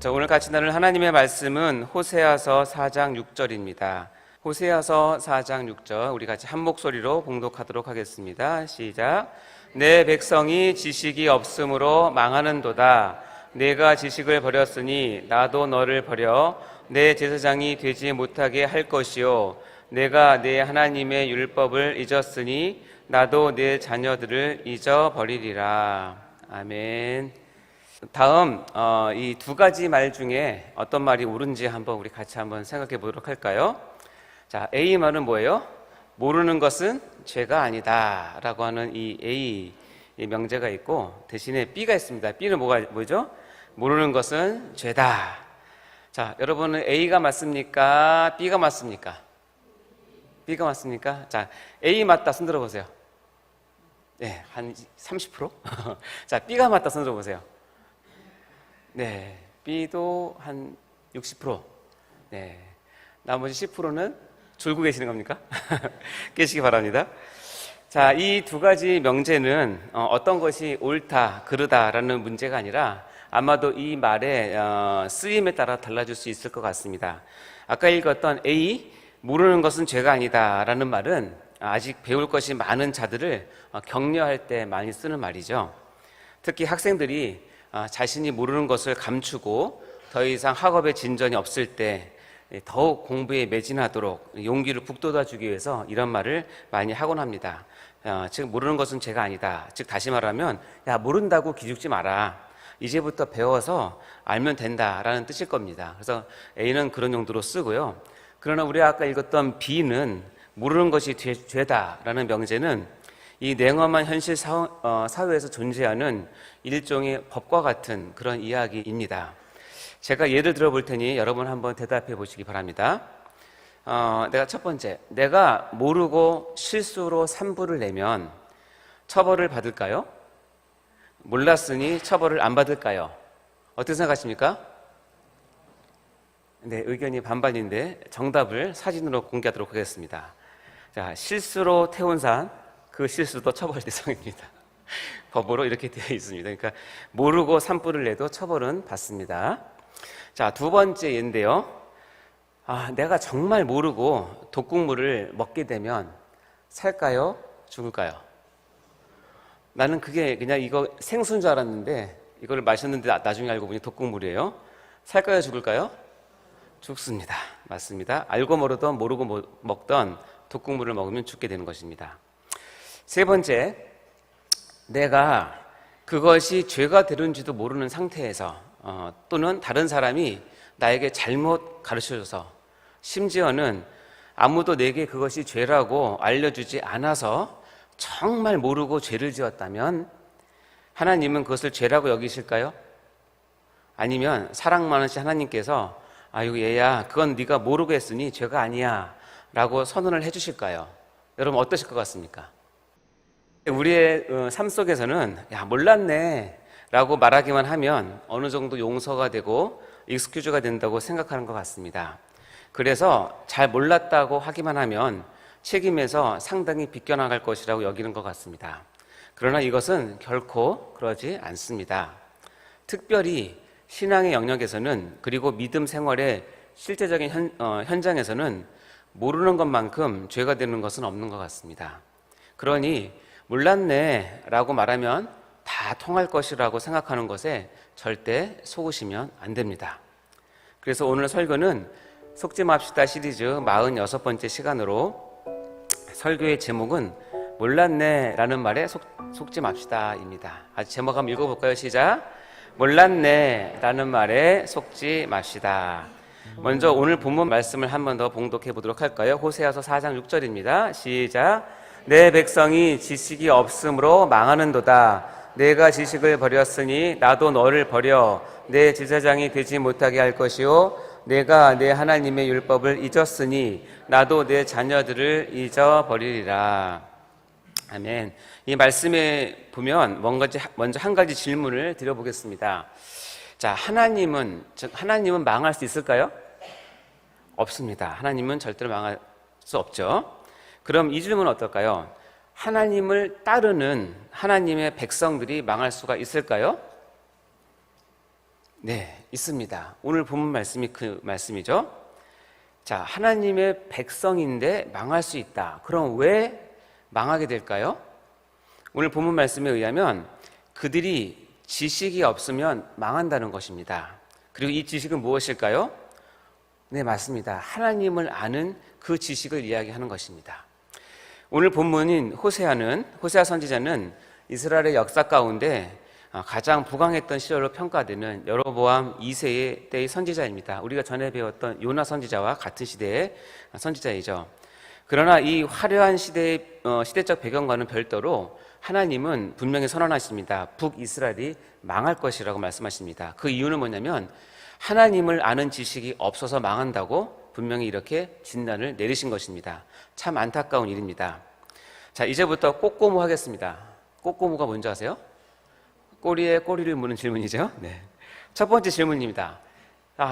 자, 오늘 같이 나눌 하나님의 말씀은 호세아서 4장 6절입니다. 호세아서 4장 6절 우리 같이 한 목소리로 봉독하도록 하겠습니다. 시작. 내 백성이 지식이 없으므로 망하는도다. 내가 지식을 버렸으니 나도 너를 버려 내 제사장이 되지 못하게 할 것이요 내가 내 하나님의 율법을 잊었으니 나도 내 자녀들을 잊어버리리라. 아멘. 다음 이 두 가지 말 중에 어떤 말이 옳은지 한번 우리 같이 한번 생각해 보도록 할까요? 자, A 말은 뭐예요? 모르는 것은 죄가 아니다 라고 하는 이 A 이 명제가 있고, 대신에 B가 있습니다. B는 뭐죠? 모르는 것은 죄다. 자, 여러분은 A가 맞습니까? B가 맞습니까? B가 맞습니까? 자, A 맞다 손 들어보세요. 네, 한 30%? 자, B가 맞다 손 들어보세요. 네, B도 한 60%. 네, 나머지 10%는 졸고 계시는 겁니까? 깨시기 바랍니다. 자, 이 두 가지 명제는 어떤 것이 옳다, 그르다라는 문제가 아니라 아마도 이 말의 쓰임에 따라 달라질 수 있을 것 같습니다. 아까 읽었던 A, 모르는 것은 죄가 아니다라는 말은 아직 배울 것이 많은 자들을 격려할 때 많이 쓰는 말이죠. 특히 학생들이 자신이 모르는 것을 감추고 더 이상 학업에 진전이 없을 때 더욱 공부에 매진하도록 용기를 북돋아주기 위해서 이런 말을 많이 하곤 합니다. 즉 모르는 것은 죄가 아니다. 즉 다시 말하면 야, 모른다고 기죽지 마라. 이제부터 배워서 알면 된다라는 뜻일 겁니다. 그래서 A는 그런 용도로 쓰고요. 그러나 우리가 아까 읽었던 B는 모르는 것이 죄다라는 명제는 이 냉엄한 현실 사회에서 존재하는 일종의 법과 같은 그런 이야기입니다. 제가 예를 들어 볼 테니 여러분 한번 대답해 보시기 바랍니다. 내가 첫 번째, 내가 모르고 실수로 산부를 내면 처벌을 받을까요? 몰랐으니 처벌을 안 받을까요? 어떻게 생각하십니까? 네, 의견이 반반인데 정답을 사진으로 공개하도록 하겠습니다. 자, 실수로 태운 산, 그 실수도 처벌 대상입니다. 법으로 이렇게 되어 있습니다. 그러니까 모르고 산불을 내도 처벌은 받습니다. 자, 두 번째 예인데요. 내가 정말 모르고 독극물을 먹게 되면 살까요? 죽을까요? 나는 그게 그냥 이거 생수인 줄 알았는데 이거를 마셨는데 나중에 알고 보니 독극물이에요. 살까요? 죽을까요? 죽습니다. 맞습니다. 알고 모르고 먹던 독극물을 먹으면 죽게 되는 것입니다. 세 번째, 내가 그것이 죄가 되는지도 모르는 상태에서 또는 다른 사람이 나에게 잘못 가르쳐줘서 심지어는 아무도 내게 그것이 죄라고 알려주지 않아서 정말 모르고 죄를 지었다면 하나님은 그것을 죄라고 여기실까요? 아니면 사랑 많으신 하나님께서 아유 얘야 그건 네가 모르고 했으니 죄가 아니야 라고 선언을 해주실까요? 여러분 어떠실 것 같습니까? 우리의 삶 속에서는 야 몰랐네 라고 말하기만 하면 어느 정도 용서가 되고 익스큐즈가 된다고 생각하는 것 같습니다. 그래서 잘 몰랐다고 하기만 하면 책임에서 상당히 비껴나갈 것이라고 여기는 것 같습니다. 그러나 이것은 결코 그러지 않습니다. 특별히 신앙의 영역에서는 그리고 믿음 생활의 실제적인 현장에서는 모르는 것만큼 죄가 되는 것은 없는 것 같습니다. 그러니 몰랐네 라고 말하면 다 통할 것이라고 생각하는 것에 절대 속으시면 안 됩니다. 그래서 오늘 설교는 속지 맙시다 시리즈 46번째 시간으로 설교의 제목은 몰랐네 라는 말에 속지 맙시다 입니다. 제목 한번 읽어볼까요? 시작. 몰랐네 라는 말에 속지 맙시다. 먼저 오늘 본문 말씀을 한 번 더 봉독해 보도록 할까요? 호세아서 4장 6절입니다. 시작. 내 백성이 지식이 없으므로 망하는도다. 내가 지식을 버렸으니 나도 너를 버려 내 제사장이 되지 못하게 할 것이요 내가 내 하나님의 율법을 잊었으니 나도 내 자녀들을 잊어버리리라. 아멘. 이 말씀에 보면 먼저 한 가지 질문을 드려보겠습니다. 자, 하나님은 망할 수 있을까요? 없습니다. 하나님은 절대로 망할 수 없죠. 그럼 이 질문은 어떨까요? 하나님을 따르는 하나님의 백성들이 망할 수가 있을까요? 네, 있습니다. 오늘 본문 말씀이 그 말씀이죠. 자, 하나님의 백성인데 망할 수 있다. 그럼 왜 망하게 될까요? 오늘 본문 말씀에 의하면 그들이 지식이 없으면 망한다는 것입니다. 그리고 이 지식은 무엇일까요? 네, 맞습니다. 하나님을 아는 그 지식을 이야기하는 것입니다. 오늘 본문인 호세아 선지자는 이스라엘의 역사 가운데 가장 부강했던 시절로 평가되는 여로보암 2세의 때의 선지자입니다. 우리가 전에 배웠던 요나 선지자와 같은 시대의 선지자이죠. 그러나 이 화려한 시대적 배경과는 별도로 하나님은 분명히 선언하십니다. 북이스라엘이 망할 것이라고 말씀하십니다. 그 이유는 뭐냐면 하나님을 아는 지식이 없어서 망한다고 분명히 이렇게 진단을 내리신 것입니다. 참 안타까운 일입니다. 자, 이제부터 꼬꼬무 하겠습니다. 꼬꼬무가 뭔지 아세요? 꼬리에 꼬리를 무는 질문이죠. 네. 첫 번째 질문입니다.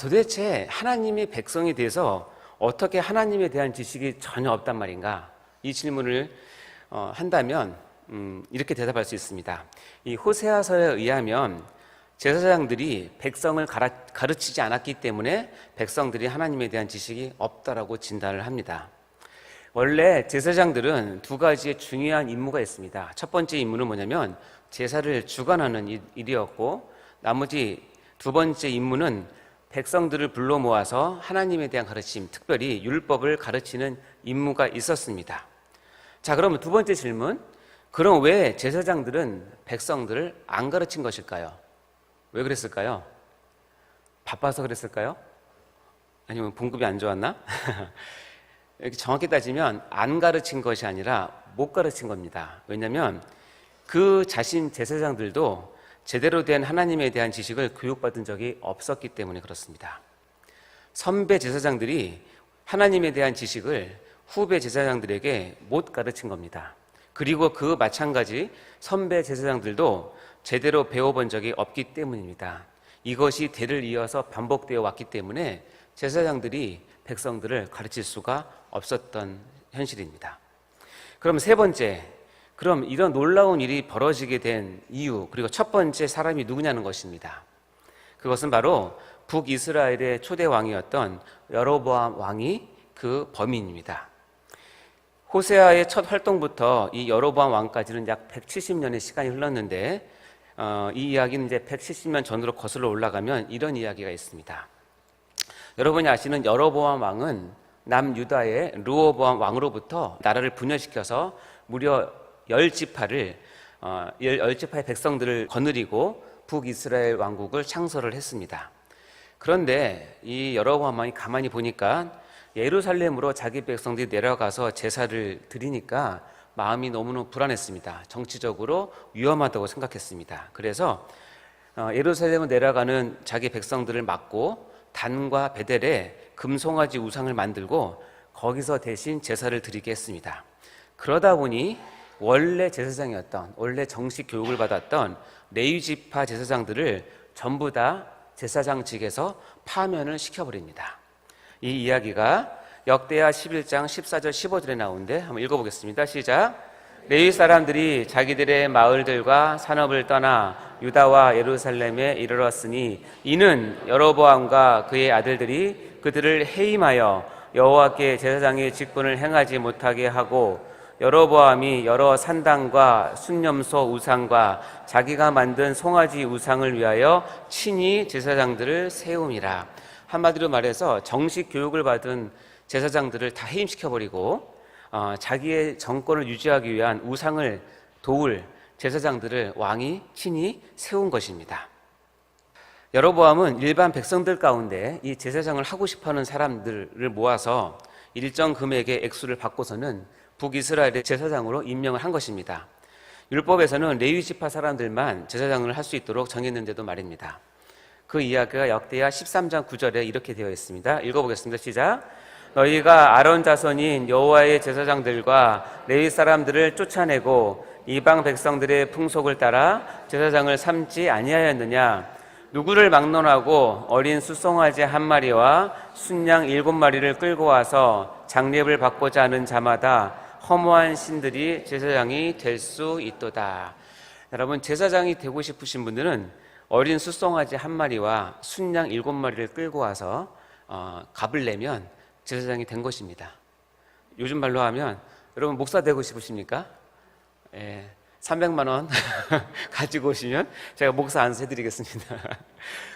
도대체 하나님의 백성에 대해서 어떻게 하나님에 대한 지식이 전혀 없단 말인가? 이 질문을 한다면 이렇게 대답할 수 있습니다. 이 호세아서에 의하면 제사장들이 백성을 가르치지 않았기 때문에 백성들이 하나님에 대한 지식이 없다라고 진단을 합니다. 원래 제사장들은 두 가지의 중요한 임무가 있습니다. 첫 번째 임무는 뭐냐면 제사를 주관하는 일이었고, 나머지 두 번째 임무는 백성들을 불러 모아서 하나님에 대한 가르침, 특별히 율법을 가르치는 임무가 있었습니다. 자, 그러면 두 번째 질문, 그럼 왜 제사장들은 백성들을 안 가르친 것일까요? 왜 그랬을까요? 바빠서 그랬을까요? 아니면 봉급이 안 좋았나? 이렇게 정확히 따지면 안 가르친 것이 아니라 못 가르친 겁니다. 왜냐하면 그 자신 제사장들도 제대로 된 하나님에 대한 지식을 교육받은 적이 없었기 때문에 그렇습니다. 선배 제사장들이 하나님에 대한 지식을 후배 제사장들에게 못 가르친 겁니다. 그리고 그 마찬가지 선배 제사장들도 제대로 배워본 적이 없기 때문입니다. 이것이 대를 이어서 반복되어 왔기 때문에 제사장들이 백성들을 가르칠 수가 없었던 현실입니다. 그럼 세 번째, 그럼 이런 놀라운 일이 벌어지게 된 이유, 그리고 첫 번째 사람이 누구냐는 것입니다. 그것은 바로 북이스라엘의 초대 왕이었던 여로보암 왕이 그 범인입니다. 호세아의 첫 활동부터 이 여로보암 왕까지는 약 170년의 시간이 흘렀는데 이 이야기는 이제 170년 전으로 거슬러 올라가면 이런 이야기가 있습니다. 여러분이 아시는 여로보암 왕은 남유다의 르호보암 왕으로부터 나라를 분열시켜서 무려 10지파의 백성들을 거느리고 북이스라엘 왕국을 창설을 했습니다. 그런데 이 여로보암 왕이 가만히 보니까 예루살렘으로 자기 백성들이 내려가서 제사를 드리니까 마음이 너무너무 불안했습니다. 정치적으로 위험하다고 생각했습니다. 그래서 예루살렘으로 내려가는 자기 백성들을 막고 단과 베델에 금송아지 우상을 만들고 거기서 대신 제사를 드리게 했습니다. 그러다 보니 원래 정식 교육을 받았던 레위지파 제사장들을 전부 다 제사장직에서 파면을 시켜버립니다. 이 이야기가 역대하 11장 14절 15절에 나오는데 한번 읽어보겠습니다. 시작. 레위 사람들이 자기들의 마을들과 산업을 떠나 유다와 예루살렘에 이르렀으니 이는 여로보암과 그의 아들들이 그들을 해임하여 여호와께 제사장의 직분을 행하지 못하게 하고 여로보암이 여러 산당과 순념소 우상과 자기가 만든 송아지 우상을 위하여 친히 제사장들을 세움이라. 한마디로 말해서 정식 교육을 받은 제사장들을 다 해임시켜버리고 자기의 정권을 유지하기 위한 우상을 도울 제사장들을 왕이 친히 세운 것입니다. 여로보암은 일반 백성들 가운데 이 제사장을 하고 싶어하는 사람들을 모아서 일정 금액의 액수를 받고서는 북이스라엘의 제사장으로 임명을 한 것입니다. 율법에서는 레위지파 사람들만 제사장을 할 수 있도록 정했는데도 말입니다. 그 이야기가 역대하 13장 9절에 이렇게 되어 있습니다. 읽어보겠습니다. 시작. 너희가 아론 자손인 여호와의 제사장들과 레위 사람들을 쫓아내고 이방 백성들의 풍속을 따라 제사장을 삼지 아니하였느냐? 누구를 막론하고 어린 숫송아지 한 마리와 순양 7마리를 끌고 와서 장례를 받고자 하는 자마다 허무한 신들이 제사장이 될 수 있도다. 여러분, 제사장이 되고 싶으신 분들은 어린 숫송아지 한 마리와 순양 7마리를 끌고 와서 값을 내면 제사장이 된 것입니다. 요즘 말로 하면 여러분 목사 되고 싶으십니까? 300만 원 가지고 오시면 제가 목사 안수해드리겠습니다.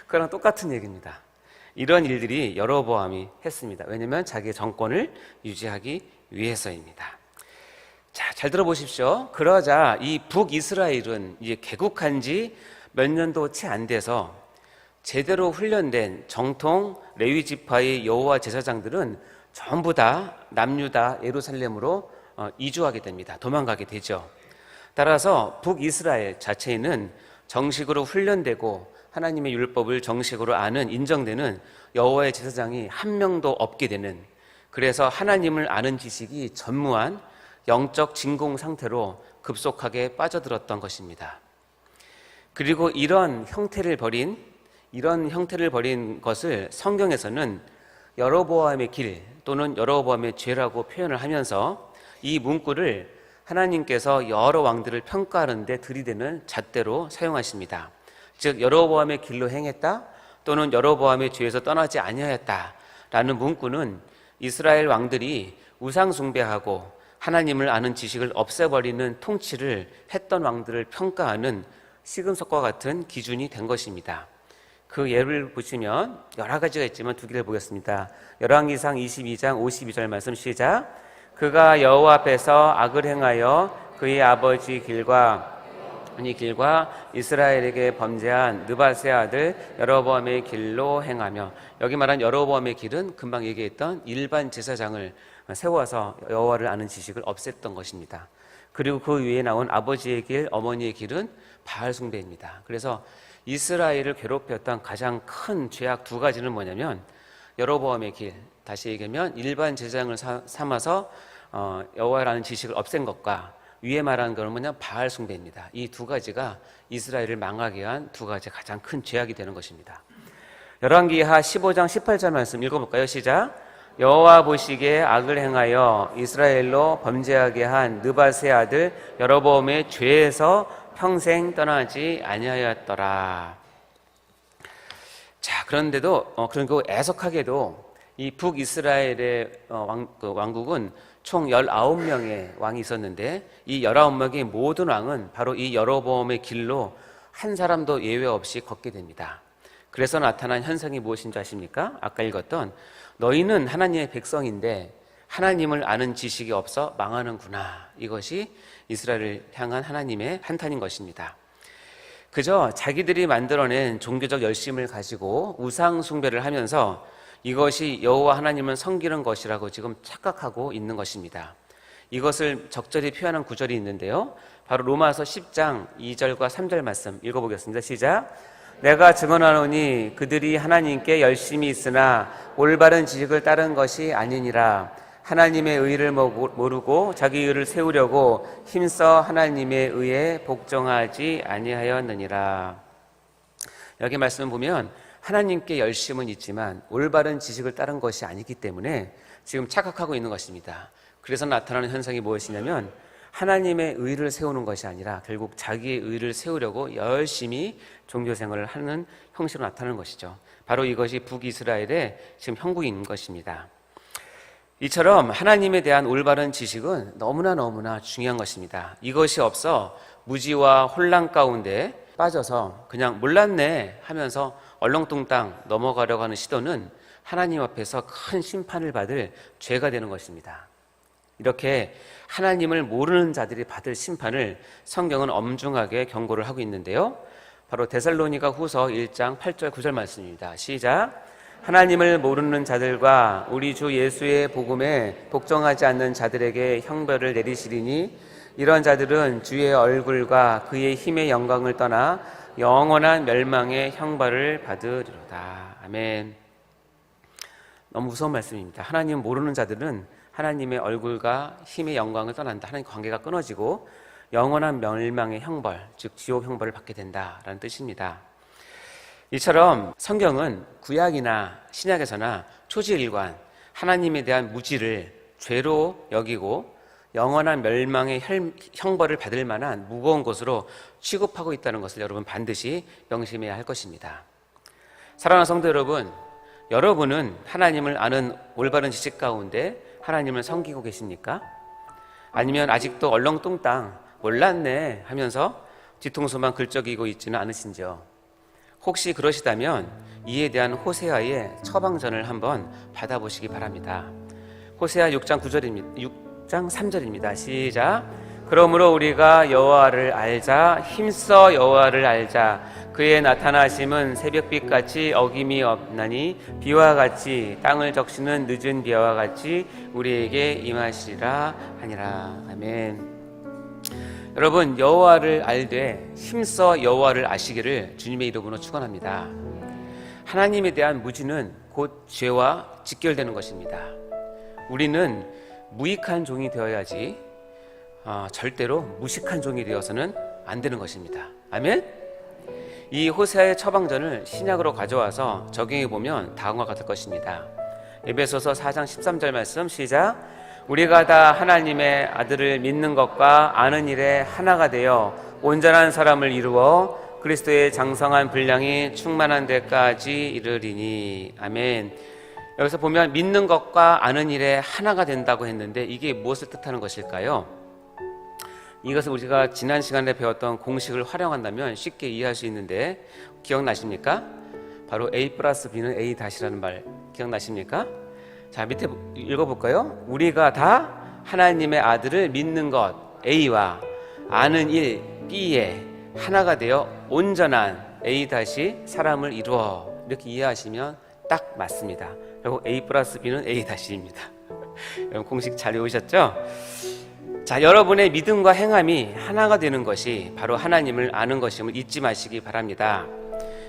그거랑 똑같은 얘기입니다. 이런 일들이 여로보암이 했습니다. 왜냐하면 자기의 정권을 유지하기 위해서입니다. 자, 잘 들어보십시오. 그러자 이 북이스라엘은 이제 개국한 지 몇 년도 채 안 돼서 제대로 훈련된 정통 레위 지파의 여호와 제사장들은 전부 다 남유다 예루살렘으로 이주하게 됩니다. 도망가게 되죠. 따라서 북이스라엘 자체에는 정식으로 훈련되고 하나님의 율법을 정식으로 아는 인정되는 여호와의 제사장이 한 명도 없게 되는, 그래서 하나님을 아는 지식이 전무한 영적 진공 상태로 급속하게 빠져들었던 것입니다. 그리고 이런 형태를 벌인 것을 성경에서는 여로보암의 길 또는 여로보암의 죄라고 표현을 하면서 이 문구를 하나님께서 여러 왕들을 평가하는 데 들이대는 잣대로 사용하십니다. 즉 여로보암의 길로 행했다 또는 여로보암의 죄에서 떠나지 아니하였다라는 문구는 이스라엘 왕들이 우상 숭배하고 하나님을 아는 지식을 없애버리는 통치를 했던 왕들을 평가하는 시금석과 같은 기준이 된 것입니다. 그 예를 보시면 여러 가지가 있지만 두 개를 보겠습니다. 열왕기상 22장 52절 말씀 시작. 그가 여호와 앞에서 악을 행하여 그의 아버지 길과 이스라엘에게 범죄한 느밧의 아들 여로보암의 길로 행하며, 여기 말한 여로보암의 길은 금방 얘기했던 일반 제사장을 세워서 여호와를 아는 지식을 없앴던 것입니다. 그리고 그 위에 나온 아버지의 길, 어머니의 길은 바알 숭배입니다. 그래서 이스라엘을 괴롭혔던 가장 큰 죄악 두 가지는 뭐냐면 여로보암의 길, 다시 얘기하면 일반 제사장을 삼아서 여호와를 아는 지식을 없앤 것과 위에 말한 것은 뭐냐, 바알 숭배입니다. 이 두 가지가 이스라엘을 망하게 한 두 가지 가장 큰 죄악이 되는 것입니다. 열왕기하 15장 18절 말씀 읽어볼까요? 시작. 여호와 보시기에 악을 행하여 이스라엘로 범죄하게 한 느밧의 아들 여로보암의 죄에서 평생 떠나지 아니하였더라. 자, 그런데도 그리고 애석하게도 이 북이스라엘의 왕국은 총 19명의 왕이 있었는데 이 19명의 모든 왕은 바로 이 여로보암의 길로 한 사람도 예외 없이 걷게 됩니다. 그래서 나타난 현상이 무엇인지 아십니까? 아까 읽었던 너희는 하나님의 백성인데 하나님을 아는 지식이 없어 망하는구나. 이것이 이스라엘을 향한 하나님의 한탄인 것입니다. 그저 자기들이 만들어낸 종교적 열심을 가지고 우상 숭배를 하면서 이것이 여호와 하나님을 섬기는 것이라고 지금 착각하고 있는 것입니다. 이것을 적절히 표현한 구절이 있는데요. 바로 로마서 10장 2절과 3절 말씀 읽어보겠습니다. 시작. 내가 증언하노니 그들이 하나님께 열심히 있으나 올바른 지식을 따른 것이 아니니라. 하나님의 의를 모르고 자기 의를 세우려고 힘써 하나님의 의에 복종하지 아니하였느니라. 여기 말씀을 보면 하나님께 열심은 있지만 올바른 지식을 따른 것이 아니기 때문에 지금 착각하고 있는 것입니다. 그래서 나타나는 현상이 무엇이냐면 하나님의 의를 세우는 것이 아니라 결국 자기의 의를 세우려고 열심히 종교생활을 하는 형식으로 나타나는 것이죠. 바로 이것이 북이스라엘의 지금 형국인 것입니다. 이처럼 하나님에 대한 올바른 지식은 너무나 중요한 것입니다. 이것이 없어 무지와 혼란 가운데 빠져서 그냥 몰랐네 하면서 얼렁뚱땅 넘어가려고 하는 시도는 하나님 앞에서 큰 심판을 받을 죄가 되는 것입니다. 이렇게 하나님을 모르는 자들이 받을 심판을 성경은 엄중하게 경고를 하고 있는데요. 바로 데살로니가 후서 1장 8절 9절 말씀입니다. 시작. 하나님을 모르는 자들과 우리 주 예수의 복음에 복종하지 않는 자들에게 형벌을 내리시리니 이런 자들은 주의 얼굴과 그의 힘의 영광을 떠나 영원한 멸망의 형벌을 받으리로다. 아멘. 너무 무서운 말씀입니다. 하나님 모르는 자들은 하나님의 얼굴과 힘의 영광을 떠난다. 하나님 관계가 끊어지고 영원한 멸망의 형벌, 즉 지옥 형벌을 받게 된다라는 뜻입니다. 이처럼 성경은 구약이나 신약에서나 초지일관 하나님에 대한 무지를 죄로 여기고 영원한 멸망의 형벌을 받을 만한 무거운 것으로 취급하고 있다는 것을 여러분 반드시 명심해야 할 것입니다. 사랑하는 성도 여러분, 여러분은 하나님을 아는 올바른 지식 가운데 하나님을 섬기고 계십니까? 아니면 아직도 얼렁뚱땅 몰랐네 하면서 뒤통수만 긁적이고 있지는 않으신지요? 혹시 그러시다면 이에 대한 호세아의 처방전을 한번 받아보시기 바랍니다. 호세아 6장 3절입니다. 시작. 그러므로 우리가 여호와를 알자. 힘써 여호와를 알자. 그의 나타나심은 새벽빛같이 어김이 없나니 비와 같이 땅을 적시는 늦은 비와 같이 우리에게 임하시리라 하니라. 아멘. 여러분, 여호와를 알되 힘써 여호와를 아시기를 주님의 이름으로 축원합니다. 하나님에 대한 무지는 곧 죄와 직결되는 것입니다. 우리는 무익한 종이 되어야지 절대로 무식한 종이 되어서는 안 되는 것입니다. 아멘? 이 호세아의 처방전을 신약으로 가져와서 적용해 보면 다음과 같을 것입니다. 에베소서 4장 13절 말씀 시작. 우리가 다 하나님의 아들을 믿는 것과 아는 일에 하나가 되어 온전한 사람을 이루어 그리스도의 장성한 분량이 충만한 데까지 이르리니. 아멘. 여기서 보면 믿는 것과 아는 일에 하나가 된다고 했는데 이게 무엇을 뜻하는 것일까요? 이것을 우리가 지난 시간에 배웠던 공식을 활용한다면 쉽게 이해할 수 있는데 기억나십니까? 바로 A 플러스 B는 A 다시라는 말 기억나십니까? 자, 밑에 읽어볼까요? 우리가 다 하나님의 아들을 믿는 것 A와 아는 일 B에 하나가 되어 온전한 A 다시 사람을 이루어, 이렇게 이해하시면 딱 맞습니다. 그리고 A 플러스 B는 A 다시입니다. 여러분 공식 잘 외우셨죠? 자, 여러분의 믿음과 행함이 하나가 되는 것이 바로 하나님을 아는 것임을 잊지 마시기 바랍니다.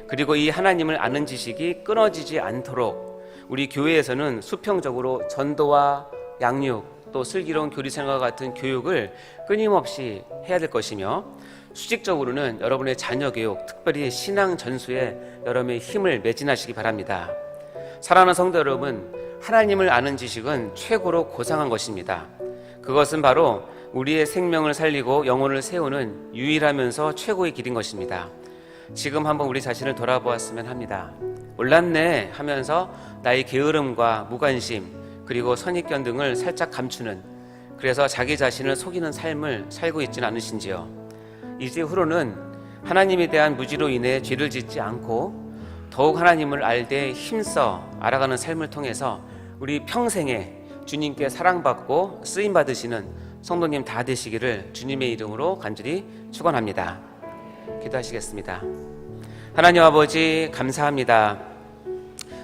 그리고 이 하나님을 아는 지식이 끊어지지 않도록 우리 교회에서는 수평적으로 전도와 양육, 또 슬기로운 교리생활과 같은 교육을 끊임없이 해야 될 것이며, 수직적으로는 여러분의 자녀 교육, 특별히 신앙 전수에 여러분의 힘을 매진하시기 바랍니다. 사랑하는 성도 여러분, 하나님을 아는 지식은 최고로 고상한 것입니다. 그것은 바로 우리의 생명을 살리고 영혼을 세우는 유일하면서 최고의 길인 것입니다. 지금 한번 우리 자신을 돌아보았으면 합니다. 몰랐네 하면서 나의 게으름과 무관심, 그리고 선입견 등을 살짝 감추는, 그래서 자기 자신을 속이는 삶을 살고 있지는 않으신지요? 이제 후로는 하나님에 대한 무지로 인해 죄를 짓지 않고 더욱 하나님을 알되 힘써 알아가는 삶을 통해서 우리 평생에 주님께 사랑받고 쓰임받으시는 성도님 다 되시기를 주님의 이름으로 간절히 축원합니다. 기도하시겠습니다. 하나님 아버지, 감사합니다.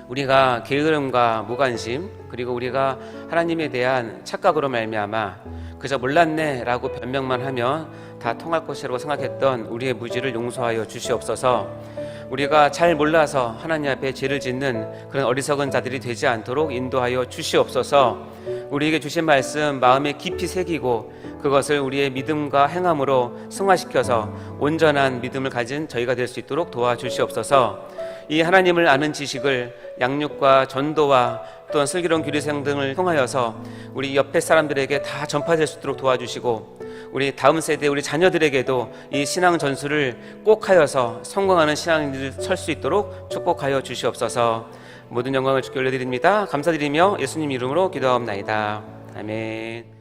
우리가 게으름과 무관심, 그리고 우리가 하나님에 대한 착각으로 말미암아 그저 몰랐네 라고 변명만 하면 다 통할 것이라고 생각했던 우리의 무지를 용서하여 주시옵소서. 우리가 잘 몰라서 하나님 앞에 죄를 짓는 그런 어리석은 자들이 되지 않도록 인도하여 주시옵소서. 우리에게 주신 말씀 마음에 깊이 새기고 그것을 우리의 믿음과 행함으로 승화시켜서 온전한 믿음을 가진 저희가 될 수 있도록 도와주시옵소서. 이 하나님을 아는 지식을 양육과 전도와 또한 슬기로운 교리생 등을 통하여서 우리 옆에 사람들에게 다 전파될 수 있도록 도와주시고, 우리 다음 세대 우리 자녀들에게도 이 신앙 전수를 꼭 하여서 성공하는 신앙인들 설 수 있도록 축복하여 주시옵소서. 모든 영광을 주께 올려드립니다. 감사드리며 예수님 이름으로 기도하옵나이다. 아멘.